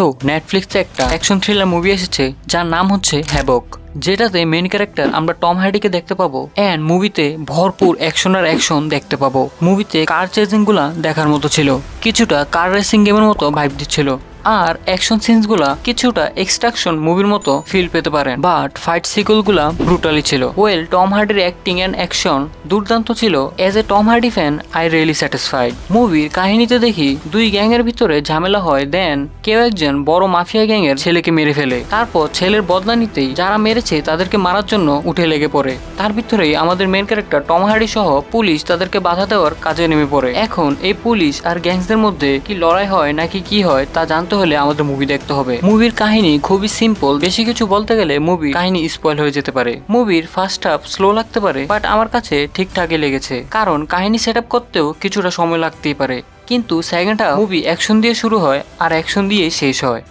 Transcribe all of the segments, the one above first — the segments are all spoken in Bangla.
সো নেটফ্লিক্সে একটা অ্যাকশন থ্রিলার মুভি এসেছে যার নাম হচ্ছে হ্যাভক, যেটাতে মেইন ক্যারেক্টার আমরা টম হার্ডিকে দেখতে পাবো এন্ড মুভিতে ভরপুর অ্যাকশন আর অ্যাকশন দেখতে পাবো। মুভিতে কার চেজিং গুলা দেখার মতো ছিল, কিছুটা কার রেসিং গেমের মতো ভাইব দিচ্ছিল, আর অ্যাকশন সিনস গুলা কিছুটা এক্সট্রাকশন মুভির মতো ফিল পেতে পারেন, বাট ফাইট সিকুয়েল গুলা ব্রুটালি ছিল। ওয়েল, টম হার্ডির অ্যাক্টিং এন্ড অ্যাকশন দুর্দান্ত ছিল। As a Tom Hardy fan I really satisfied. মুভির কাহিনীতে দেখি দুই গ্যাং এর ভিতরে ঝামেলা হয়, দেন কেউ একজন বড় মাফিয়া গ্যাং এর ছেলেকে মেরে ফেলে, তারপর ছেলের বদলা নিতেই যারা মেরেছে তাদেরকে মারার জন্য উঠে লেগে পড়ে। তার ভিতরেই আমাদের মেন ক্যারেক্টার টম হার্ডি সহ পুলিশ তাদেরকে বাধা দেওয়ার কাজে নেমে পড়ে। এখন এই পুলিশ আর গ্যাংসদের মধ্যে কি লড়াই হয় নাকি কি হয় তা জানতে হলে আমাদের মুভি দেখতে হবে। মুভির কাহিনী খুবই সিম্পল, বেশি কিছু বলতে গেলে মুভি কাহিনী স্পয়েল হয়ে যেতে পারে। মুভির ফার্স্ট হাফ স্লো লাগতে পারে, বাট আমার কাছে ঠিকঠাকই লেগেছে, কারণ কাহিনী সেট আপ করতেও কিছুটা সময় লাগতেই পারে। কিন্তু সেকেন্ড হাফ মুভি অ্যাকশন দিয়ে শুরু হয় আর অ্যাকশন দিয়ে শেষ হয়,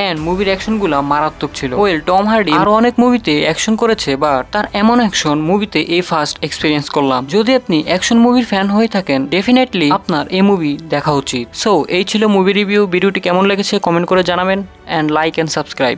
এন্ড মুভির অ্যাকশন গুলা মারাত্মক ছিল। ওয়েল, টম হার্ডি আরো অনেক মুভিতে অ্যাকশন করেছে, বাট তার এমন অ্যাকশন মুভিতে এই ফার্স্ট এক্সপিরিয়েন্স করলাম। যদি আপনি অ্যাকশন মুভির ফ্যান হয়ে থাকেন, ডেফিনেটলি আপনার এই মুভি দেখা উচিত। সো এই ছিল মুভি রিভিউ। ভিডিওটি কেমন লেগেছে কমেন্ট করে জানাবেন, এন্ড লাইক এন্ড সাবস্ক্রাইব।